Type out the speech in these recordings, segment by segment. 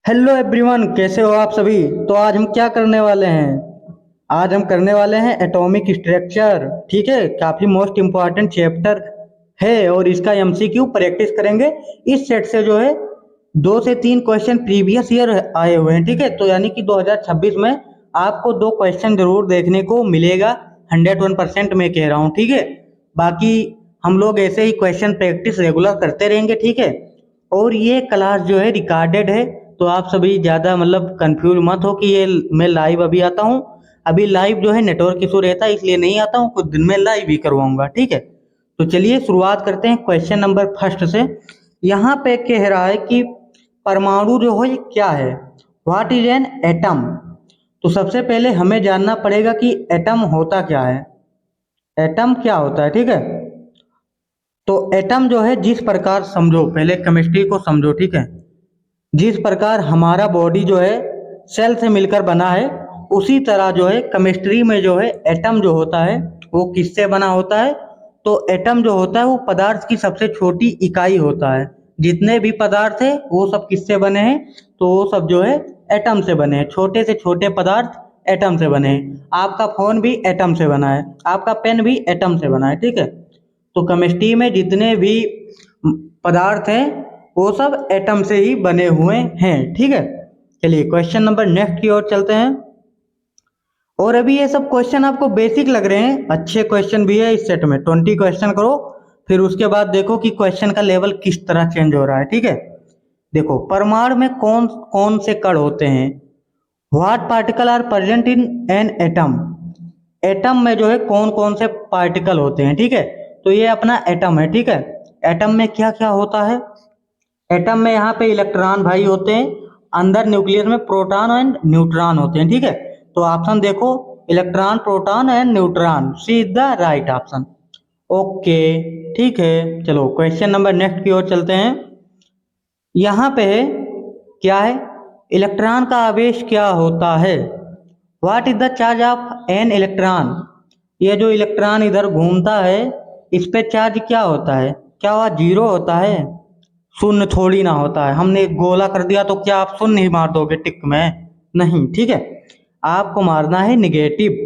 Hello everyone, कैसे हो आप सभी। तो आज हम क्या करने वाले हैं। आज हम करने वाले हैं एटॉमिक स्ट्रक्चर। ठीक है, काफी मोस्ट इम्पोर्टेंट चैप्टर है और इसका एमसीक्यू प्रैक्टिस करेंगे। इस सेट से जो है 2 से 3 क्वेश्चन प्रीवियस ईयर आए हुए हैं। ठीक है, तो यानी कि 2026 में आपको 2 क्वेश्चन जरूर देखने को मिलेगा। 101% मैं कह रहा हूँ। ठीक है, बाकी हम लोग ऐसे ही क्वेश्चन प्रैक्टिस रेगुलर करते रहेंगे। ठीक है, और ये क्लास जो है रिकॉर्डेड है, तो आप सभी ज़्यादा मतलब कंफ्यूज मत हो कि ये मैं लाइव अभी आता हूँ। अभी लाइव जो है नेटवर्क इशू रहता है इसलिए नहीं आता हूँ, कुछ दिन में लाइव ही करवाऊंगा। ठीक है, तो चलिए शुरुआत करते हैं क्वेश्चन नंबर फर्स्ट से। यहाँ पे कह रहा है कि परमाणु जो है क्या है। What is an atom. तो सबसे पहले हमें जानना पड़ेगा कि एटम होता क्या है। एटम क्या होता है। ठीक है, तो एटम जो है जिस प्रकार समझो, पहले केमिस्ट्री को समझो। ठीक है, जिस प्रकार हमारा बॉडी जो है सेल से मिलकर बना है, उसी तरह जो है केमिस्ट्री में जो है एटम जो होता है वो किससे बना होता है। तो एटम जो होता है वो पदार्थ की सबसे छोटी इकाई होता है। जितने भी पदार्थ है वो सब किससे बने हैं, तो वो सब जो है एटम से बने हैं। छोटे से छोटे पदार्थ एटम से बने हैं। आपका फोन भी एटम से बना है, आपका पेन भी एटम से बना है। ठीक है, तो केमिस्ट्री में जितने भी पदार्थ हैं वो सब एटम से ही बने हुए हैं। ठीक है, चलिए क्वेश्चन नंबर नेक्स्ट की ओर चलते हैं। और अभी ये सब क्वेश्चन आपको बेसिक लग रहे हैं, अच्छे क्वेश्चन भी है। इस सेट में 20 क्वेश्चन करो, फिर उसके बाद देखो कि क्वेश्चन का लेवल किस तरह चेंज हो रहा है। ठीक है, देखो परमाणु में कौन कौन से कण होते हैं। What particle are present in an atom. Atom में जो है कौन कौन से पार्टिकल होते हैं। ठीक है, तो ये अपना एटम है। ठीक है, एटम में क्या क्या होता है। एटम में यहाँ पे इलेक्ट्रॉन भाई होते हैं, अंदर न्यूक्लियस में प्रोटॉन एंड न्यूट्रॉन होते हैं। ठीक है, तो ऑप्शन देखो, electron proton and neutron, C is the right option. Okay, ठीक है, चलो क्वेश्चन नंबर नेक्स्ट की ओर चलते हैं। यहाँ पे है क्या है, इलेक्ट्रॉन का आवेश क्या होता है। What is the charge of an electron. ये जो इलेक्ट्रॉन इधर घूमता है इस पे चार्ज क्या होता है। क्या वह जीरो होता है। शून्य थोड़ी ना होता है। हमने एक गोला कर दिया तो क्या आप शून्य ही मार दोगे टिक में, नहीं। ठीक है, आपको मारना है निगेटिव।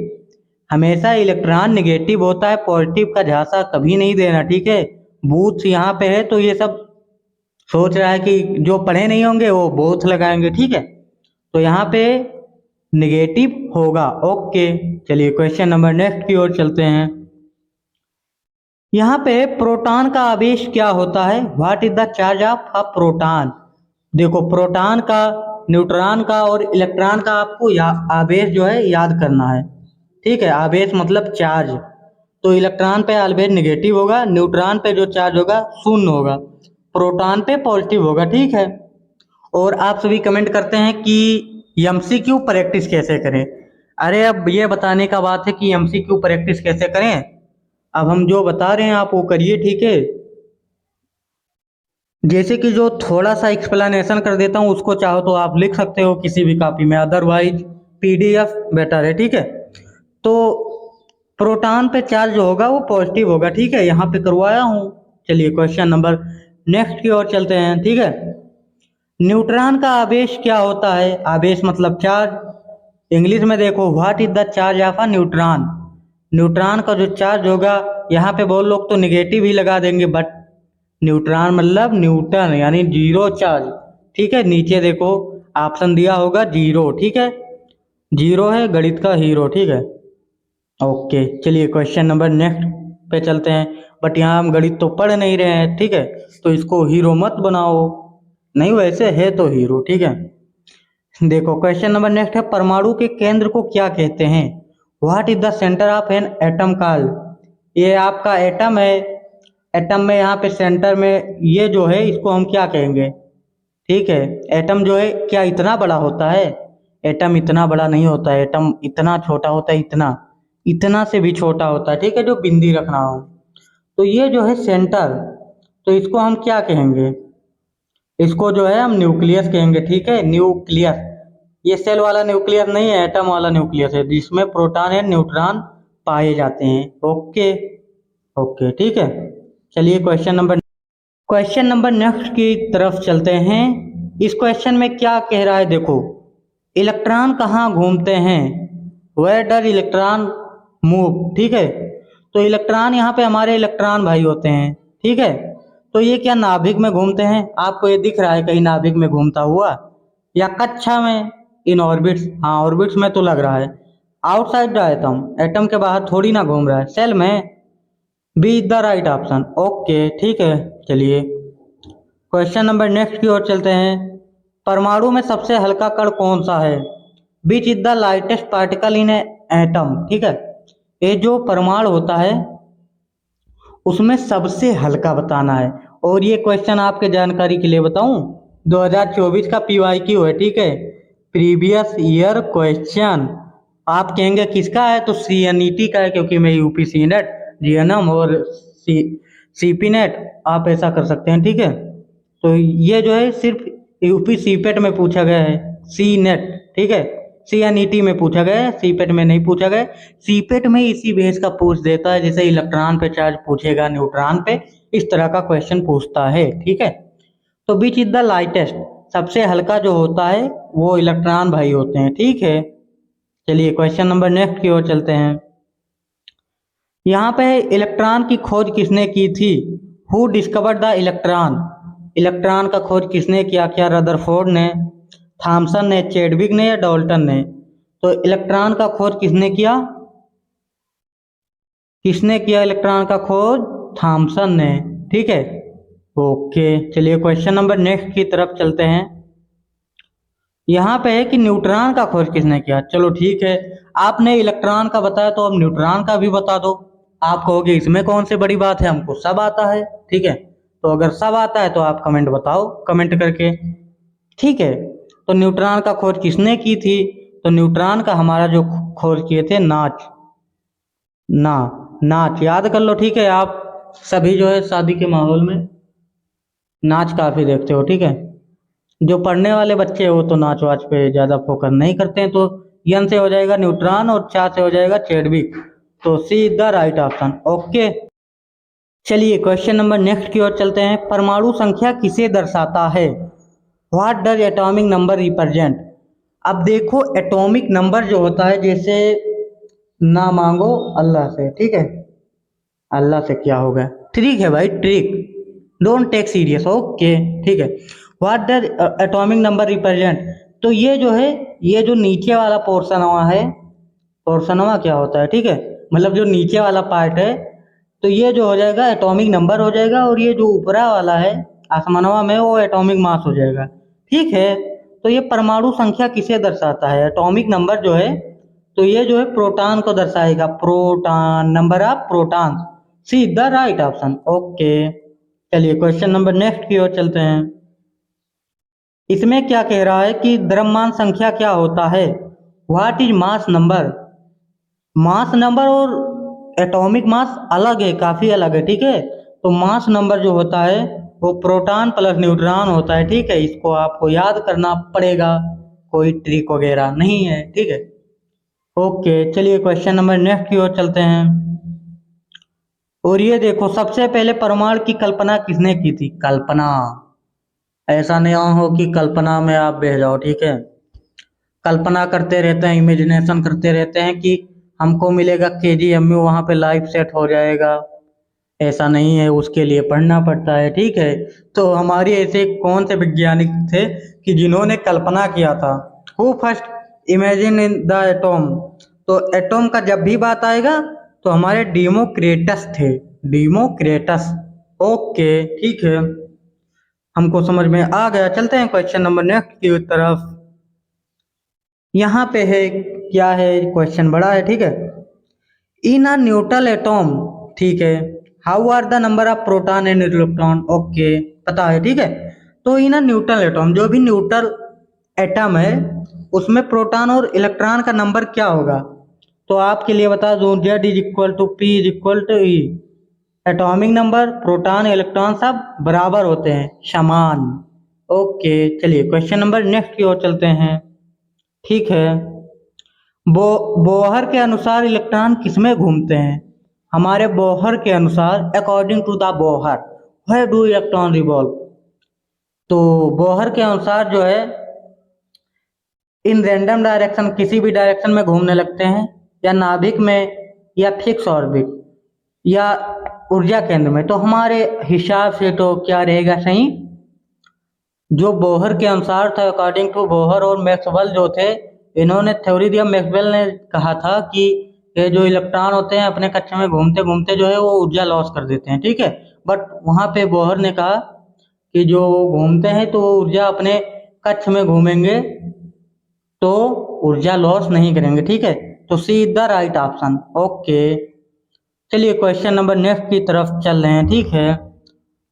हमेशा इलेक्ट्रॉन निगेटिव होता है, पॉजिटिव का झांसा कभी नहीं देना। ठीक है, बूथ यहाँ पे है तो ये सब सोच रहा है कि जो पढ़े नहीं होंगे वो बूथ लगाएंगे। ठीक है, तो यहाँ पे निगेटिव होगा। ओके, चलिए क्वेश्चन नंबर नेक्स्ट की ओर चलते हैं। यहाँ पे प्रोटॉन का आवेश क्या होता है। What is the charge of a proton. देखो प्रोटॉन का, न्यूट्रॉन का और इलेक्ट्रॉन का आपको आवेश जो है याद करना है। ठीक है, आवेश मतलब चार्ज। तो इलेक्ट्रॉन पे आवेश निगेटिव होगा, न्यूट्रॉन पे जो चार्ज होगा शून्य होगा, प्रोटॉन पे पॉजिटिव होगा। ठीक है, और आप सभी कमेंट करते हैं कि एमसीक्यू प्रैक्टिस कैसे करें। अरे अब ये बताने का बात है कि एमसीक्यू प्रैक्टिस कैसे करें। अब हम जो बता रहे हैं आप वो करिए। ठीक है, जैसे कि जो थोड़ा सा एक्सप्लेनेशन कर देता हूँ उसको चाहो तो आप लिख सकते हो किसी भी कॉपी में, अदरवाइज पीडीएफ बेटर है। ठीक है, तो प्रोटॉन पे चार्ज जो होगा वो पॉजिटिव होगा। ठीक है, यहाँ पे करवाया हूँ। चलिए क्वेश्चन नंबर नेक्स्ट की ओर चलते हैं। ठीक है, न्यूट्रॉन का आवेश क्या होता है। आवेश मतलब चार्ज। इंग्लिश में देखो, what is the charge of a neutron. Neutron का जो चार्ज होगा, यहाँ पे बहुत लोग तो निगेटिव ही लगा देंगे, बट न्यूट्रॉन मतलब न्यूटन यानी जीरो चार्ज। ठीक है, नीचे देखो ऑप्शन दिया होगा जीरो। ठीक है, जीरो है गणित का हीरो। ठीक है, ओके, चलिए क्वेश्चन नंबर नेक्स्ट पे चलते हैं। बट यहाँ हम गणित तो पढ़ नहीं रहे हैं। ठीक है, तो इसको हीरो मत बनाओ, नहीं वैसे है तो हीरो। ठीक है, देखो क्वेश्चन नंबर नेक्स्ट है, परमाणु के केंद्र को क्या कहते हैं। What is the centre of an atom called. ये आपका एटम है। एटम में यहाँ पे सेंटर में ये जो है इसको हम क्या कहेंगे। ठीक है, एटम जो है क्या इतना बड़ा होता है। एटम इतना बड़ा नहीं होता है, एटम इतना छोटा होता है, इतना इतना से भी छोटा होता है। ठीक है, जो बिंदी रखना हो, तो ये जो है सेंटर, तो इसको हम क्या कहेंगे। इसको जो है हम न्यूक्लियस कहेंगे। ठीक है, न्यूक्लियस। ये सेल वाला न्यूक्लियस नहीं है, एटम वाला न्यूक्लियस है जिसमें प्रोटॉन एंड न्यूट्रॉन पाए जाते हैं। ओके, ओके, ठीक है, चलिए क्वेश्चन नंबर नेक्स्ट की तरफ चलते हैं। इस क्वेश्चन में क्या कह रहा है देखो, इलेक्ट्रॉन कहाँ घूमते हैं, वेयर डज इलेक्ट्रॉन मूव, ठीक है। तो इलेक्ट्रॉन यहाँ पे हमारे इलेक्ट्रॉन भाई होते हैं, ठीक है। तो ये क्या नाभिक में घूमते हैं, आपको ये दिख रहा है कहीं नाभिक में घूमता हुआ, या कक्षा में, इन ऑर्बिट्स, हाँ ऑर्बिट्स में तो लग रहा है। आउटसाइड द एटम, एटम के बाहर थोड़ी ना घूम रहा है, सेल में। B is the right option, okay ठीक है। चलिए क्वेश्चन नंबर नेक्स्ट की ओर चलते हैं। परमाणु में सबसे हल्का कण कौन सा है, which is the lightest particle in atom, ठीक है। ये जो परमाणु होता है उसमें सबसे हल्का बताना है। और ये क्वेश्चन आपके जानकारी के लिए बताऊं, 2024 का PYQ है, ठीक है, प्रीवियस ईयर क्वेश्चन। आप कहेंगे किसका है, तो CNET का है, क्योंकि मैं UP CNET, GNM और CP नेट आप ऐसा कर सकते हैं, ठीक है। तो ये जो है सिर्फ UP CPET में पूछा गया है, CNET, ठीक है। CNET में पूछा गया है, CPET में नहीं पूछा गया। CPET में इसी बेस का पूछ देता है, जैसे इलेक्ट्रॉन पे चार्ज पूछेगा, न्यूट्रॉन पे, इस तरह का क्वेश्चन पूछता है, ठीक है। तो विच इज द लाइटेस्ट, सबसे हल्का जो होता है वो इलेक्ट्रॉन भाई होते हैं, ठीक है। चलिए क्वेश्चन नंबर नेक्स्ट की ओर चलते हैं। यहाँ पे इलेक्ट्रॉन की खोज किसने की थी, who discovered the electron, electron का खोज किसने किया, क्या रदरफोर्ड ने, थॉमसन ने, चैडविक ने, या डाल्टन ने। तो इलेक्ट्रॉन का खोज किसने किया, किसने किया इलेक्ट्रॉन का खोज, थॉमसन ने, ठीक है। ओके चलिए क्वेश्चन नंबर नेक्स्ट की तरफ चलते हैं। यहाँ पे है कि न्यूट्रॉन का खोज किसने किया, चलो ठीक है, आपने इलेक्ट्रॉन का बताया तो अब न्यूट्रॉन का भी बता दो। आप कहोगे इसमें कौन सी बड़ी बात है, हमको सब आता है, ठीक है। तो अगर सब आता है तो आप कमेंट बताओ, कमेंट करके, ठीक है। तो न्यूट्रॉन का खोज किसने की थी, तो न्यूट्रॉन का हमारा जो खोज किए थे नाच, ना नाच याद कर लो, ठीक है। आप सभी जो है शादी के माहौल में नाच काफी देखते हो, ठीक है। जो पढ़ने वाले बच्चे हैं वो तो नाच वाच पे ज्यादा फोकस नहीं करते हैं। तो यन से हो जाएगा न्यूट्रॉन और चा से हो जाएगा चैडविक। तो C is the right option, okay. चलिए क्वेश्चन नंबर नेक्स्ट की ओर चलते हैं। परमाणु संख्या किसे दर्शाता है, what does atomic number represent. अब देखो एटॉमिक नंबर जो होता है, जैसे ना मांगो अल्लाह से, ठीक है, अल्लाह से क्या होगा, ट्रिक है भाई, trick, don't take serious, okay ठीक है। What does atomic number represent, तो ये जो है, ये जो नीचे वाला पोर्शन हुआ है, पोर्शन हुआ क्या होता है, ठीक है, मतलब जो नीचे वाला पार्ट है, तो ये जो हो जाएगा एटॉमिक नंबर हो जाएगा, और ये जो ऊपरा वाला है आसमानवा में वो एटॉमिक मास हो जाएगा, ठीक है। तो ये परमाणु संख्या किसे दर्शाता है, एटॉमिक नंबर जो है, तो ये जो है प्रोटॉन को दर्शाएगा, proton, number of proton, see the right option, okay. चलिए क्वेश्चन नंबर नेक्स्ट की ओर चलते हैं। इसमें क्या कह रहा है कि द्रव्यमान संख्या क्या होता है, what is mass number. Mass number और एटॉमिक मास अलग है, काफी अलग है, ठीक है। तो मास नंबर जो होता है वो प्रोटॉन प्लस न्यूट्रॉन होता है, ठीक है। इसको आपको याद करना पड़ेगा, कोई ट्रिक वगैरह नहीं है, ठीक है। ओके चलिए क्वेश्चन नंबर नेक्स्ट की ओर चलते हैं। और ये देखो सबसे पहले परमाणु की कल्पना किसने की थी, कल्पना, ऐसा नहीं हो कि कल्पना में आप बह जाओ, ठीक है। कल्पना करते रहते हैं, इमेजिनेशन करते रहते हैं कि हमको मिलेगा KGMU, वहाँ पे लाइफ सेट हो जाएगा, ऐसा नहीं है, उसके लिए पढ़ना पड़ता है, ठीक है। तो हमारे ऐसे कौन से वैज्ञानिक थे कि जिन्होंने कल्पना किया था, who first imagine in the atom. तो एटॉम का जब भी बात आएगा तो हमारे डेमोक्रिटस थे, डेमोक्रिटस, ओके ठीक है, हमको समझ में आ गया। चलते हैं क्वेश्चन नंबर नेक्स्ट की तरफ। यहाँ पे है, क्या है, क्वेश्चन बड़ा है, ठीक है। इन अ न्यूट्रल एटॉम, ठीक है, how are the number of proton and electron, okay पता है, ठीक है। तो इन अ न्यूट्रल एटॉम, जो भी न्यूट्रल एटम है उसमें प्रोटॉन और इलेक्ट्रॉन का नंबर क्या होगा। तो आपके लिए बता दूं, Z is equal to P is equal to E। Atomic number, proton, electron सब बराबर होते हैं, समान, ओके। चलिए क्वेश्चन नंबर नेक्स्ट की ओर चलते हैं, ठीक है। बोहर के अनुसार इलेक्ट्रॉन किसमें घूमते हैं, हमारे बोहर के अनुसार, according to the Bohr, where do electron revolve. तो बोहर के अनुसार जो है इन रैंडम डायरेक्शन किसी भी डायरेक्शन में घूमने लगते हैं, या नाभिक में, या फिक्स ऑर्बिट, या ऊर्जा केंद्र में। तो हमारे हिसाब से तो क्या रहेगा सही, जो बोहर के अनुसार था, अकॉर्डिंग टू बोहर और मैक्सवेल जो थे, इन्होंने थ्योरी दिया। मैक्सवेल ने कहा था कि ये जो इलेक्ट्रॉन होते हैं अपने कक्षा में घूमते घूमते जो है वो ऊर्जा लॉस कर देते हैं, ठीक है। बट वहाँ पे बोहर ने कहा कि जो घूमते हैं तो वो ऊर्जा अपने कक्ष में घूमेंगे तो ऊर्जा लॉस नहीं करेंगे, ठीक है। तो C is the right option. Okay, चलिए क्वेश्चन नंबर नेक्स्ट की तरफ चल रहे हैं, ठीक है।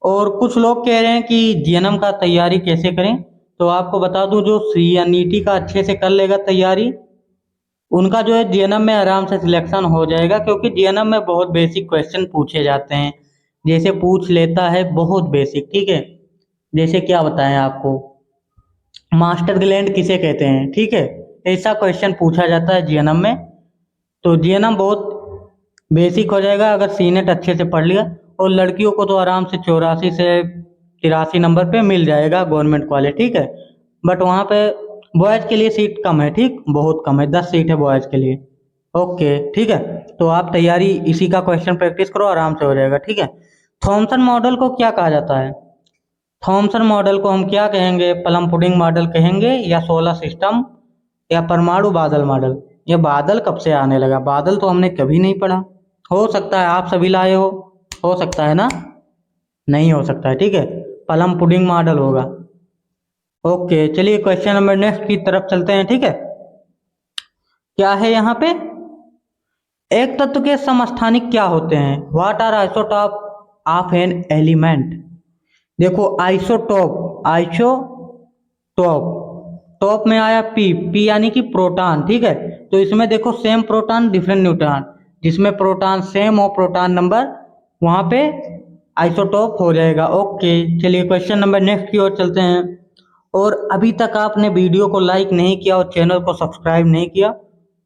और कुछ लोग कह रहे हैं कि जीएनएम का तैयारी कैसे करें। तो आपको बता दूं, जो सीएनईटी का अच्छे से कर लेगा तैयारी, उनका जो है जीएनएम में आराम से सिलेक्शन हो जाएगा, क्योंकि जीएनएम में बहुत बेसिक क्वेश्चन पूछे जाते हैं। जैसे पूछ लेता है बहुत बेसिक, ठीक है। जैसे क्या बताएं आपको, मास्टर ग्लैंड किसे कहते हैं, ठीक है। ऐसा क्वेश्चन पूछा जाता है जीएनएम में। तो जीएनएम बहुत बेसिक हो जाएगा अगर सीनेट अच्छे से पढ़ लिया। और लड़कियों को तो आराम से 84 से 83 नंबर पे मिल जाएगा गवर्नमेंट कॉलेज, ठीक है। बट वहाँ पे बॉयज़ के लिए सीट कम है, ठीक, बहुत कम है, 10 सीट है बॉयज़ के लिए। ओके, ठीक है। तो आप तैयारी इसी का क्वेश्चन प्रैक्टिस करो, आराम से हो जाएगा, ठीक है। थॉमसन मॉडल को क्या कहा जाता है? थॉमसन मॉडल को हम क्या कहेंगे? प्लम पुडिंग मॉडल कहेंगे, या सोलर सिस्टम, या परमाणु बादल मॉडल। ये बादल कब से आने लगा? बादल तो हमने कभी नहीं पढ़ा। हो सकता है आप सभी लाए हो सकता है ना, नहीं हो सकता है, ठीक है। प्लम पुडिंग मॉडल होगा। ओके, चलिए क्वेश्चन नंबर नेक्स्ट की तरफ चलते हैं, ठीक है। क्या है यहाँ पे, एक तत्व के समस्थानिक क्या होते हैं? What are isotope of an element? देखो आइसोटॉप, टॉप में आया पी, पी यानी कि प्रोटॉन, ठीक है। तो इसमें देखो सेम प्रोटॉन डिफरेंट न्यूट्रॉन, जिसमें प्रोटॉन सेम और प्रोटॉन नंबर, वहां पे आइसोटॉप हो जाएगा। ओके, चलिए क्वेश्चन नंबर नेक्स्ट की ओर चलते हैं। और अभी तक आपने वीडियो को लाइक नहीं किया और चैनल को सब्सक्राइब नहीं किया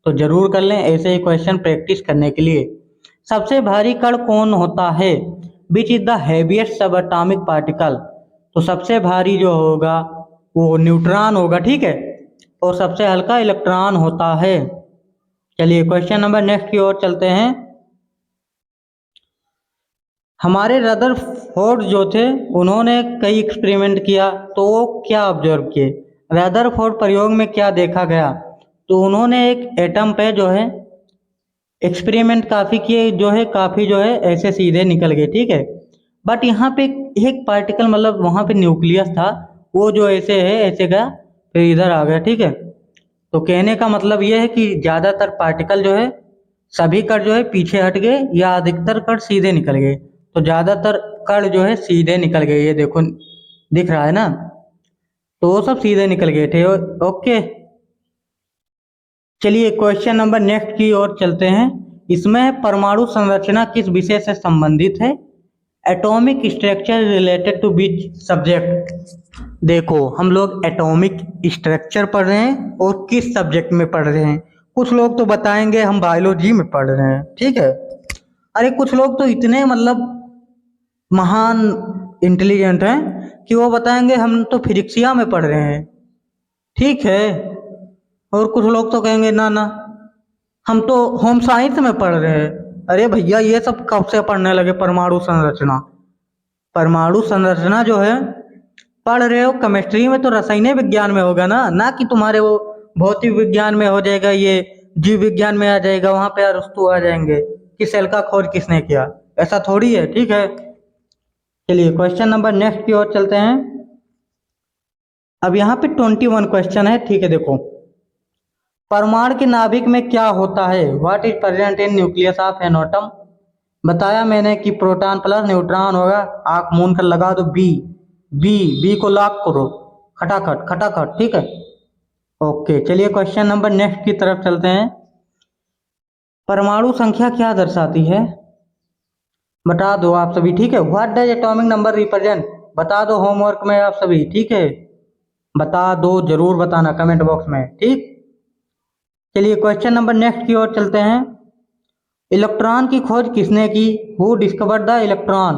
तो जरूर कर लें, ऐसे ही क्वेश्चन प्रैक्टिस करने के लिए। सबसे भारी कण कौन होता है? विच इज द हैवीएस्ट सब एटॉमिक पार्टिकल? तो सबसे भारी जो होगा वो न्यूट्रॉन होगा, ठीक है। और सबसे हल्का इलेक्ट्रॉन होता है। चलिए क्वेश्चन नंबर नेक्स्ट की ओर चलते हैं। हमारे रदरफोर्ड जो थे, उन्होंने कई एक्सपेरिमेंट किया, तो वो क्या ऑब्जर्व किए? रदरफोर्ड प्रयोग में क्या देखा गया? तो उन्होंने एक एटम पे जो है एक्सपेरिमेंट काफ़ी किए, जो है काफ़ी जो है ऐसे सीधे निकल गए, ठीक है। बट यहाँ पे एक पार्टिकल, मतलब वहाँ पे न्यूक्लियस था, वो जो ऐसे है ऐसे गया फिर इधर आ गया, ठीक है। तो कहने का मतलब ये है कि ज़्यादातर पार्टिकल जो है, सभी कण जो है पीछे हट गए, या अधिकतर कण सीधे निकल गए। तो ज़्यादातर कण जो है सीधे निकल गए, ये देखो दिख रहा है ना, तो वो सब सीधे निकल गए थे। ओके, चलिए क्वेश्चन नंबर नेक्स्ट की ओर चलते हैं। इसमें परमाणु संरचना किस विषय से संबंधित है? Atomic structure related to which subject? देखो हम लोग एटॉमिक स्ट्रक्चर पढ़ रहे हैं और किस सब्जेक्ट में पढ़ रहे हैं। कुछ लोग तो बताएंगे हम बायोलॉजी में पढ़ रहे हैं, ठीक है। अरे कुछ लोग तो इतने मतलब महान इंटेलिजेंट हैं कि वो बताएंगे हम तो फिजिक्सिया में पढ़ रहे हैं, ठीक है। और कुछ लोग तो कहेंगे ना ना, हम तो होम साइंस में पढ़ रहे हैं। अरे भैया ये सब कब से पढ़ने लगे? परमाणु संरचना, परमाणु संरचना जो है पढ़ रहे हो केमिस्ट्री में, तो रसायन विज्ञान में होगा ना, ना कि तुम्हारे वो भौतिक विज्ञान में हो जाएगा, ये जीव विज्ञान में आ जाएगा, वहां पे अरस्तु आ जाएंगे कि सेल का खोज किसने किया। ऐसा थोड़ी है, ठीक है। चलिए क्वेश्चन नंबर नेक्स्ट की ओर चलते हैं। अब यहाँ पे 21 क्वेश्चन है, ठीक है। देखो परमाणु के नाभिक में क्या होता है? What is present in nucleus of an atom? बताया मैंने कि प्रोटॉन प्लस न्यूट्रॉन होगा। आंख मूंद कर लगा दो बी, बी, बी को लॉक करो, खटाखट खटाखट, ठीक है। ओके, चलिए क्वेश्चन नंबर नेक्स्ट की तरफ चलते हैं। परमाणु संख्या क्या दर्शाती है? बता दो आप सभी, ठीक है। What does atomic number represent? बता दो होमवर्क में आप सभी, ठीक है। बता दो, जरूर बताना कमेंट बॉक्स में, ठीक। चलिए क्वेश्चन नंबर नेक्स्ट की ओर चलते हैं। इलेक्ट्रॉन की खोज किसने की? Who discovered the electron?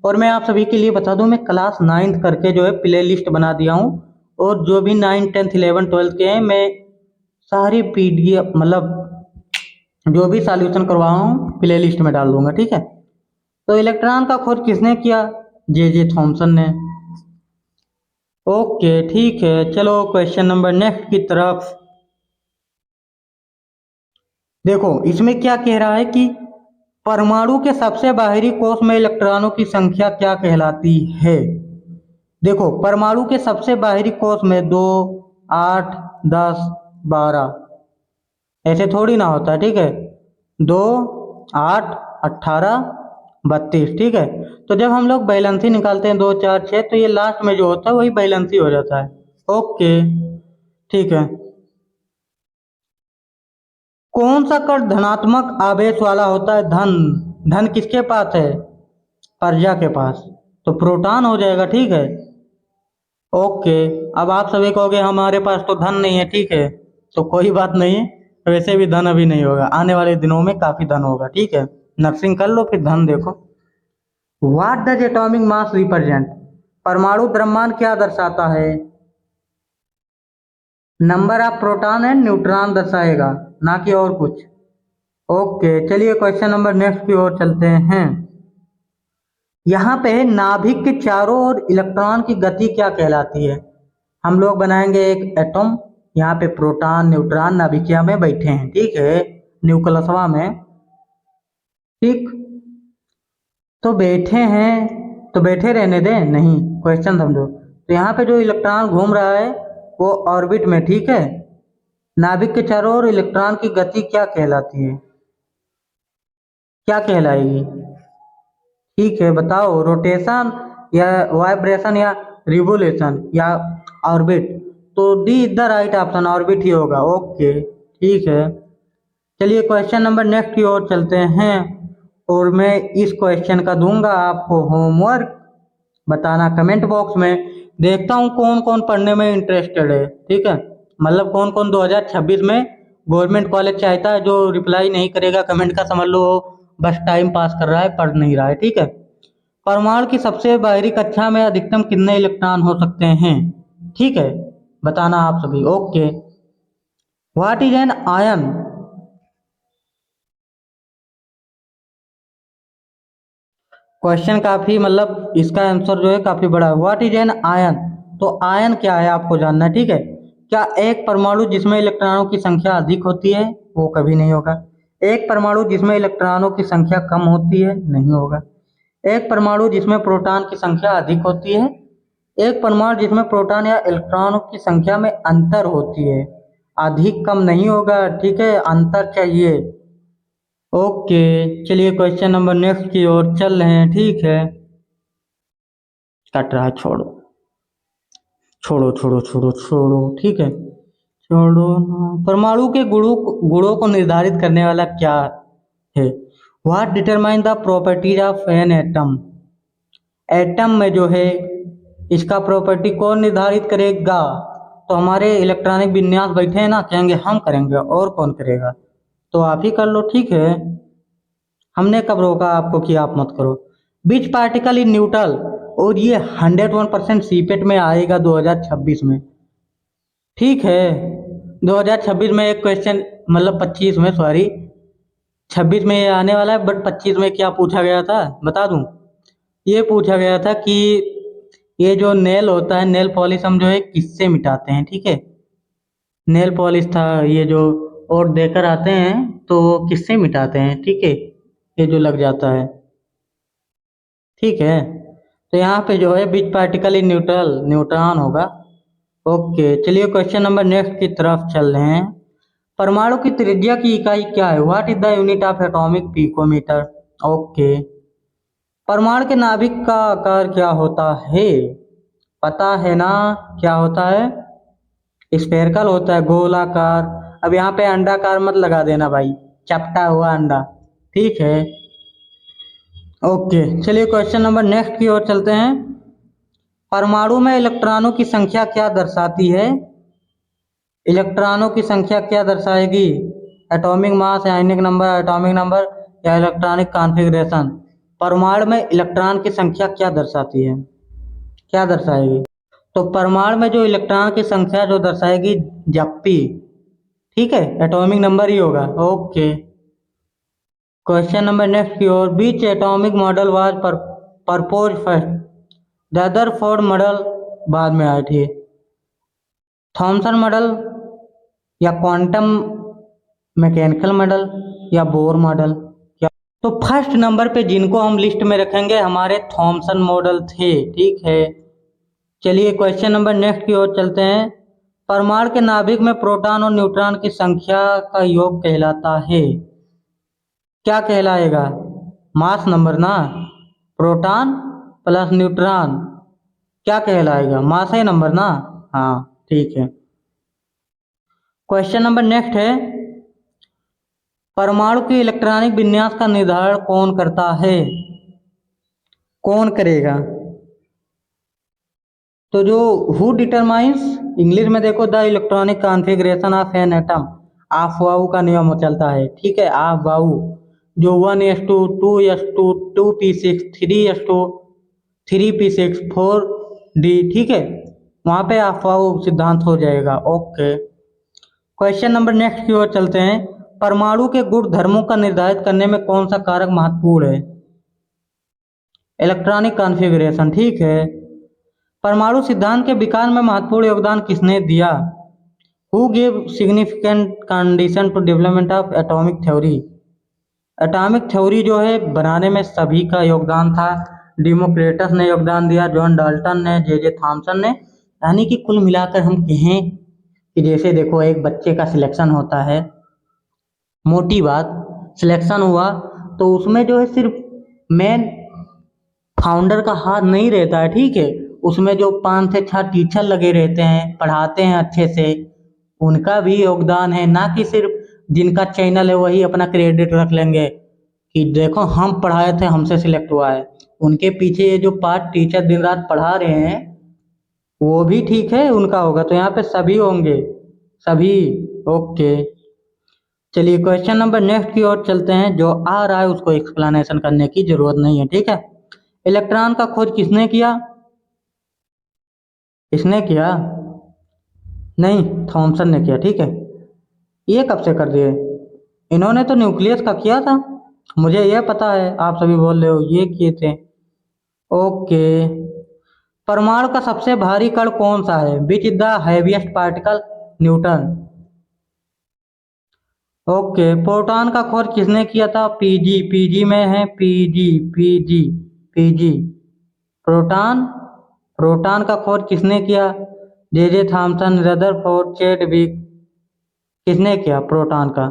और मैं आप सभी के लिए बता दूं, मैं क्लास 9th करके जो है प्ले लिस्ट बना दिया हूँ, और जो भी 9, 10th, 11, 12 के हैं, मैं सारी PDF मतलब जो भी सॉल्यूशन करवाया हूँ प्ले लिस्ट में डाल दूंगा, ठीक है। तो इलेक्ट्रॉन का खोज किसने किया? जे थॉमसन ने। ओके ठीक है, चलो क्वेश्चन नंबर नेक्स्ट की तरफ। देखो इसमें क्या कह रहा है कि परमाणु के सबसे बाहरी कोश में इलेक्ट्रॉनों की संख्या क्या कहलाती है। देखो परमाणु के सबसे बाहरी कोश में 2, 8, 10, 12 ऐसे थोड़ी ना होता है, ठीक है। 2, 8, 18, 32, ठीक है। तो जब हम लोग बैलेंसी निकालते हैं 2, 4, 6, तो ये लास्ट में जो होता है वही बैलेंसी हो जाता है। ओके ठीक है। कौन सा कण धनात्मक आवेश वाला होता है? धन। धन किसके पास है? पर्जा के पास। तो प्रोटॉन हो जाएगा, ठीक है। ओके, अब आप सभी कहोगे हमारे पास तो धन नहीं है, ठीक है। तो कोई बात नहीं है, वैसे भी धन अभी नहीं होगा, आने वाले दिनों में काफी धन होगा, ठीक है। नर्सिंग कर लो फिर धन देखो। What does atomic mass represent? परमाणु द्रव्यमान क्या दर्शाता है? Number of proton and neutron दर्शाएगा, ना कि और कुछ। ओके चलिए क्वेश्चन नंबर नेक्स्ट की ओर चलते हैं। यहाँ पे नाभिक के चारों ओर इलेक्ट्रॉन की गति क्या कहलाती है? हम लोग बनाएंगे एक एटम, यहाँ पे प्रोटॉन न्यूट्रॉन नाभिकिया में बैठे हैं, ठीक है, न्यूक्लियसवा में, ठीक। तो बैठे हैं तो बैठे रहने दें, नहीं, क्वेश्चन समझो। तो यहाँ पे जो इलेक्ट्रॉन घूम रहा है वो ऑर्बिट में, ठीक है। नाभिक के चारों ओर इलेक्ट्रॉन की गति क्या कहलाती है? क्या कहलाएगी? ठीक है बताओ, रोटेशन या वाइब्रेशन या रिवोल्यूशन या ऑर्बिट? तो D is the right option, orbit ही होगा। ओके ठीक है, चलिए क्वेश्चन नंबर नेक्स्ट की ओर चलते हैं। और मैं इस क्वेश्चन का दूंगा आपको होमवर्क, बताना कमेंट बॉक्स में। देखता हूँ कौन कौन पढ़ने में इंटरेस्टेड है, ठीक है। मतलब कौन कौन 2026 में गवर्नमेंट कॉलेज चाहता है। जो रिप्लाई नहीं करेगा कमेंट का, समझ लो वो बस टाइम पास कर रहा है, पढ़ नहीं रहा है, ठीक है। परमाणु की सबसे बाहरी कक्षा में अधिकतम कितने इलेक्ट्रॉन हो सकते हैं? ठीक है, बताना आप सभी। Okay, what is an ion? Question काफी मतलब इसका आंसर जो है काफी बड़ा है। What is an ion? तो आयन क्या है आपको जानना है, ठीक है। क्या एक परमाणु जिसमें इलेक्ट्रॉनों की संख्या अधिक होती है? वो कभी नहीं होगा। एक परमाणु जिसमें इलेक्ट्रॉनों की संख्या कम होती है? नहीं होगा। एक परमाणु जिसमें प्रोटॉन की संख्या अधिक होती है? एक परमाणु जिसमें प्रोटॉन या इलेक्ट्रॉनों की संख्या में अंतर होती है। अधिक कम नहीं होगा, ठीक है, अंतर चाहिए। ओके चलिए क्वेश्चन नंबर नेक्स्ट की ओर चल रहे हैं, ठीक है। कट रहा है, छोड़ो छोड़ो छोड़ो छोड़ो छोड़ो, ठीक है, छोड़ो ना। परमाणु के गुणों को निर्धारित करने वाला क्या है? What determine the properties of an atom? Atom में जो है इसका प्रॉपर्टी कौन निर्धारित करेगा? तो हमारे इलेक्ट्रॉनिक विन्यास बैठे हैं ना, कहेंगे हम करेंगे, और कौन करेगा? तो आप ही कर लो, ठीक है। हमने कब रोका आपको कि आप मत करो? बीच पार्टिकल इन न्यूट्रल, और ये 101% सीपेट में आएगा 2026 में, ठीक है। 2026 में एक क्वेश्चन, मतलब 25 में, सॉरी 26 में ये आने वाला है, बट 25 में क्या पूछा गया था बता दूं? ये पूछा गया था कि ये जो नेल होता है, नेल पॉलिश हम जो है किससे मिटाते हैं, ठीक है। नेल पॉलिश था ये जो, और देकर आते हैं तो वो किससे मिटाते हैं, ठीक है, ये जो लग जाता है, ठीक है। तो यहाँ पे जो है बीच पार्टिकल इन न्यूट्रल, न्यूट्रॉन होगा। ओके चलिए क्वेश्चन नंबर नेक्स्ट की तरफ चल रहे हैं। परमाणु की त्रिज्या की इकाई क्या है? What is the unit of atomic picometer? Okay, परमाणु के नाभिक का आकार क्या होता है? पता है ना क्या होता है? स्फेरिकल होता है, गोलाकार। अब यहाँ पे अंडाकार मत लगा देना भाई, चपटा हुआ अंडा, ठीक है। ओके चलिए क्वेश्चन नंबर नेक्स्ट की ओर चलते हैं। परमाणु में इलेक्ट्रॉनों की संख्या क्या दर्शाती है? इलेक्ट्रॉनों की संख्या क्या दर्शाएगी? एटॉमिक मास, आयनिक नंबर, एटॉमिक नंबर या इलेक्ट्रॉनिक कॉन्फ़िगरेशन? परमाणु में इलेक्ट्रॉन की संख्या क्या दर्शाती है, क्या दर्शाएगी? तो परमाणु में जो इलेक्ट्रॉन की संख्या जो दर्शाएगी जप्पी, ठीक है, एटॉमिक नंबर ही होगा। ओके, क्वेश्चन नंबर नेक्स्ट की ओर, which atomic model was propose first, the other four model बाद में आए थे, थॉमसन मॉडल या क्वांटम मैकेनिकल मॉडल या बोर मॉडल, क्या? तो फर्स्ट नंबर पे जिनको हम लिस्ट में रखेंगे हमारे थॉमसन मॉडल थे, ठीक है। चलिए क्वेश्चन नंबर नेक्स्ट की ओर चलते हैं। परमाणु के नाभिक में प्रोटॉन और न्यूट्रॉन की संख्या का योग कहलाता है, क्या कहलाएगा? मास नंबर ना, प्रोटॉन प्लस न्यूट्रॉन क्या कहलाएगा? मास है नंबर ना, हाँ ठीक है। क्वेश्चन नंबर नेक्स्ट है, परमाणु के इलेक्ट्रॉनिक विन्यास का निर्धारण कौन करता है, कौन करेगा? तो जो हु डिटरमाइंस, इंग्लिश में देखो the electronic configuration of an atom, Aufbau का नियम चलता है, ठीक है, आफवाऊ, जो 1s2 2s2 2p6 3s2 3p6 4d, ठीक है, वहां पे आफवाऊ सिद्धांत हो जाएगा। ओके, क्वेश्चन नंबर नेक्स्ट की ओर चलते हैं। परमाणु के गुण धर्मों का निर्धारित करने में कौन सा कारक महत्वपूर्ण है? इलेक्ट्रॉनिक कॉन्फ़िगरेशन, ठीक है। परमाणु सिद्धांत के विकास में महत्वपूर्ण योगदान किसने दिया? Who give significant condition to development of atomic theory? Atomic theory जो है बनाने में सभी का योगदान था। डेमोक्रिटस ने योगदान दिया, जॉन डाल्टन ने, जे थॉमसन ने। यानी कि कुल मिलाकर हम कहें कि जैसे देखो एक बच्चे का सिलेक्शन होता है, मोटी बात, सिलेक्शन हुआ तो उसमें जो है सिर्फ मेन फाउंडर का हाथ नहीं रहता है, ठीक है, उसमें जो 5 से 6 टीचर लगे रहते हैं, पढ़ाते हैं अच्छे से, उनका भी योगदान है। ना कि सिर्फ जिनका चैनल है वही अपना क्रेडिट रख लेंगे कि देखो हम पढ़ाए थे, हमसे सिलेक्ट हुआ है। उनके पीछे ये जो 5 टीचर दिन रात पढ़ा रहे हैं वो भी ठीक है, उनका होगा। तो यहाँ पे सभी होंगे, सभी। ओके, चलिए क्वेश्चन नंबर नेक्स्ट की ओर चलते हैं। जो आ रहा है उसको एक्सप्लेनेशन करने की जरूरत नहीं है, ठीक है। इलेक्ट्रॉन का खोज किसने किया? इसने किया नहीं, थॉमसन ने किया, ठीक है। ये कब से कर दिए? इन्होंने तो न्यूक्लियस का किया था, मुझे यह पता है, आप सभी बोल रहे हो ये किए थे। ओके, परमाणु का सबसे भारी कण कौन सा है? Which is the heaviest particle? Newton. Okay, proton का खोज किसने किया था? पीजी, पीजी में है, PG PG PG, proton, proton का खोज किसने किया? जे थॉमसन, रदरफोर्ड, चैडविक, किसने किया प्रोटॉन का?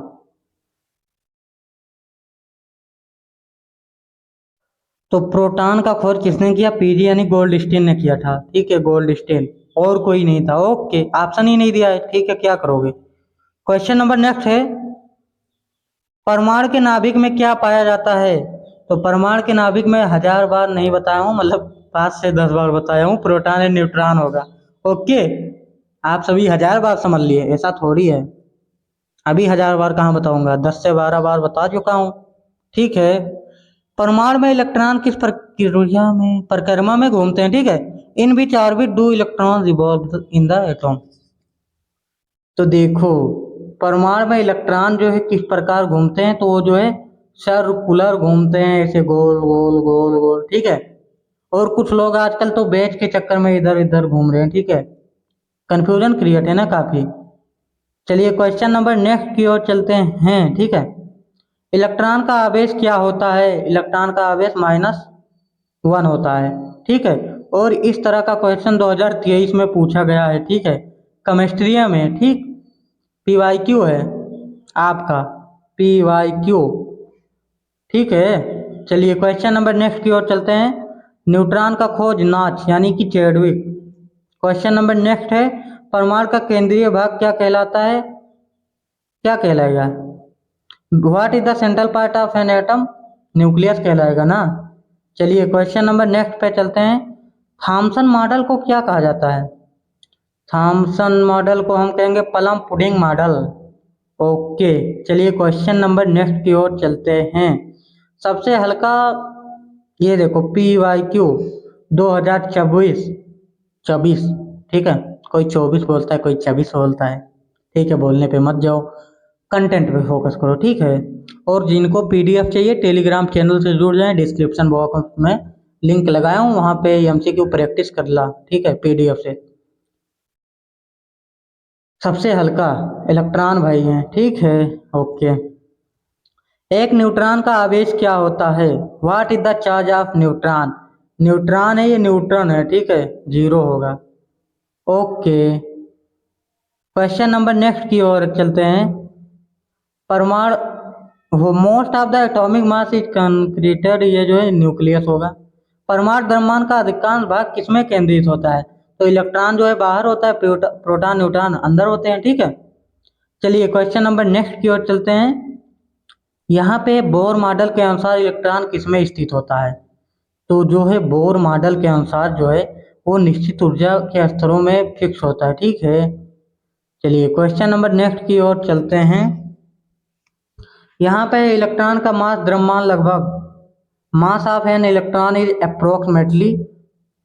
तो प्रोटॉन का खोज किसने किया? पीजी यानी गोल्डस्टीन ने किया था, ठीक है, गोल्डस्टीन, और कोई नहीं था। ओके, ऑप्शन ही नहीं दिया है, ठीक है, क्या करोगे। क्वेश्चन नंबर नेक्स्ट है, परमाणु के नाभिक में क्या पाया जाता है? तो परमाणु के नाभिक में 1000 बार नहीं बताया हूँ, मतलब 5 से 10 बार बताया हूँ, प्रोटॉन एंड न्यूट्रॉन होगा। ओके, आप सभी 1000 बार समझ लिए, ऐसा थोड़ी है। अभी 1000 बार कहाँ बताऊंगा, 10 से 12 बार बता चुका हूँ, ठीक है। परमाणु में इलेक्ट्रॉन किस प्रक्रिया में, परिक्रमा में घूमते हैं, ठीक है। In which orbit do electron revolve in the atom? तो देखो परमाणु में इलेक्ट्रॉन जो है किस प्रकार घूमते हैं, तो वो जो है सर्कुलर घूमते हैं, ऐसे गोल गोल गोल गोल, ठीक है। और कुछ लोग आजकल तो बैच के चक्कर में इधर इधर घूम रहे हैं, ठीक है, कंफ्यूजन क्रिएट है ना काफी। चलिए क्वेश्चन नंबर नेक्स्ट की ओर चलते हैं, ठीक है। इलेक्ट्रॉन का आवेश क्या होता है? इलेक्ट्रॉन का आवेश -1 होता है, ठीक है। और इस तरह का क्वेश्चन 2023 में पूछा गया है, ठीक है, केमिस्ट्री में, ठीक, PYQ है आपका, PYQ, ठीक है। चलिए क्वेश्चन नंबर नेक्स्ट की ओर चलते हैं। न्यूट्रॉन का खोज नाच यानी कि चैडविक। क्वेश्चन नंबर नेक्स्ट है, परमाणु का केंद्रीय भाग क्या कहलाता है? क्या कहलाएगा? What is the central part of an atom? Nucleus कहलाएगा ना। चलिए क्वेश्चन नंबर नेक्स्ट पे चलते हैं। थॉमसन मॉडल को क्या कहा जाता है? थॉमसन मॉडल को हम कहेंगे प्लम पुडिंग मॉडल। ओके, चलिए क्वेश्चन नंबर नेक्स्ट की ओर चलते हैं। सबसे हल्का ये देखो PYQ 2024, ठीक है। कोई 24 बोलता है, कोई 24 बोलता है, ठीक है। बोलने पे मत जाओ, कंटेंट पे फोकस करो, ठीक है। और जिनको PDF चाहिए टेलीग्राम चैनल से जुड़ जाएं, डिस्क्रिप्शन बॉक्स में लिंक लगाया हूँ, वहाँ पे MCQ प्रैक्टिस कर ला, ठीक है, PDF से। सबसे हल्का इलेक्ट्रॉन भाई हैं, ठीक है, ओके। एक न्यूट्रॉन का आवेश क्या होता है? What is the charge of neutron? Neutron है, ये न्यूट्रॉन है, ठीक है, 0 होगा, ओके। क्वेश्चन नंबर नेक्स्ट की ओर चलते हैं। परमाणु most of the atomic mass is concentrated, ये जो है न्यूक्लियस होगा। परमाणु द्रव्यमान का अधिकांश भाग किसमें केंद्रित होता है? तो इलेक्ट्रॉन जो है बाहर होता है, प्रोटॉन न्यूट्रॉन अंदर होते हैं, ठीक है। चलिए क्वेश्चन नंबर नेक्स्ट की ओर चलते हैं। यहाँ पे बोर मॉडल के अनुसार इलेक्ट्रॉन किसमें स्थित होता है? तो जो है बोर मॉडल के अनुसार जो है वो निश्चित ऊर्जा के स्तरों में फिक्स होता है, ठीक है। चलिए क्वेश्चन नंबर नेक्स्ट की ओर चलते हैं। यहाँ पे इलेक्ट्रॉन का मास द्रव्यमान लगभग, mass of an electron is approximately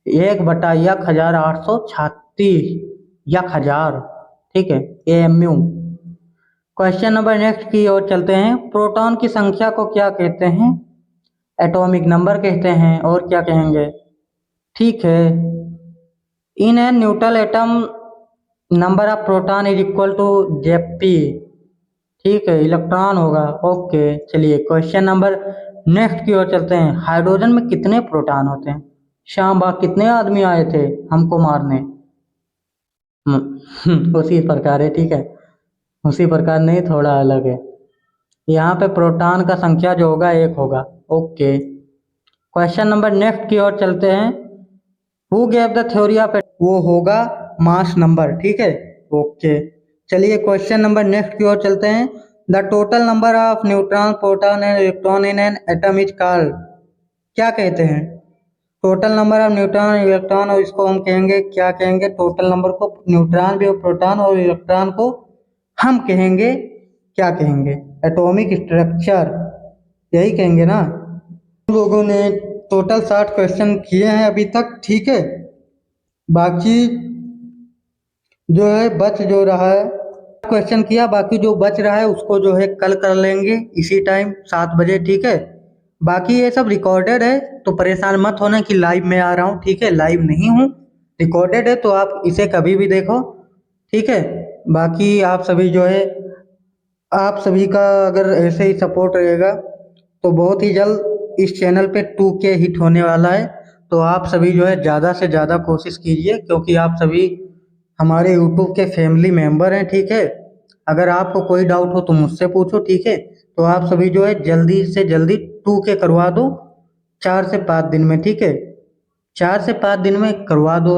1/1036, 1000, ठीक है, AMU। क्वेश्चन नंबर नेक्स्ट की ओर चलते हैं। प्रोटॉन की संख्या को क्या कहते हैं? एटॉमिक नंबर कहते हैं, और क्या कहेंगे, ठीक है। In an neutral atom number of proton is equal to Jp, ठीक है, इलेक्ट्रॉन होगा, ओके। चलिए क्वेश्चन नंबर नेक्स्ट की ओर चलते हैं। हाइड्रोजन में कितने प्रोटॉन होते हैं? शाम बाग कितने आदमी आए थे हमको मारने? उसी प्रकार है, ठीक है, उसी प्रकार नहीं, थोड़ा अलग है। यहाँ पे प्रोटॉन का संख्या जो होगा 1 होगा, ओके। क्वेश्चन नंबर नेक्स्ट की ओर चलते हैं। Who gave the theory of, वो होगा मास नंबर, ठीक है, ओके। चलिए क्वेश्चन नंबर नेक्स्ट की ओर चलते हैं। The total number of neutron, proton and electron in an atom is called, क्या कहते हैं? Total number of neutron electron, और इसको हम कहेंगे, क्या कहेंगे? टोटल नंबर को, न्यूट्रॉन भी और प्रोटॉन और इलेक्ट्रॉन को हम कहेंगे, क्या कहेंगे? एटॉमिक स्ट्रक्चर, यही कहेंगे ना। हम लोगों ने टोटल 60 क्वेश्चन किए हैं अभी तक, ठीक है। बाकी जो है बच जो रहा है, क्वेश्चन किया, बाकी जो बच रहा है उसको जो है कल कर लेंगे इसी टाइम 7 बजे, ठीक है। बाकी ये सब रिकॉर्डेड है, तो परेशान मत होना कि लाइव में आ रहा हूँ, ठीक है, लाइव नहीं हूँ, रिकॉर्डेड है, तो आप इसे कभी भी देखो, ठीक है। बाकी आप सभी जो है, आप सभी का अगर ऐसे ही सपोर्ट रहेगा तो बहुत ही जल्द इस चैनल पे 2K हिट होने वाला है। तो आप सभी जो है ज़्यादा से ज़्यादा कोशिश कीजिए, क्योंकि आप सभी हमारे यूट्यूब के फैमिली मेंबर हैं, ठीक है। अगर आपको कोई डाउट हो तो मुझसे पूछो, ठीक है। तो आप सभी जो है जल्दी से जल्दी 2K करवा दो 4 से 5 दिन में, ठीक है, 4 से 5 दिन में करवा दो।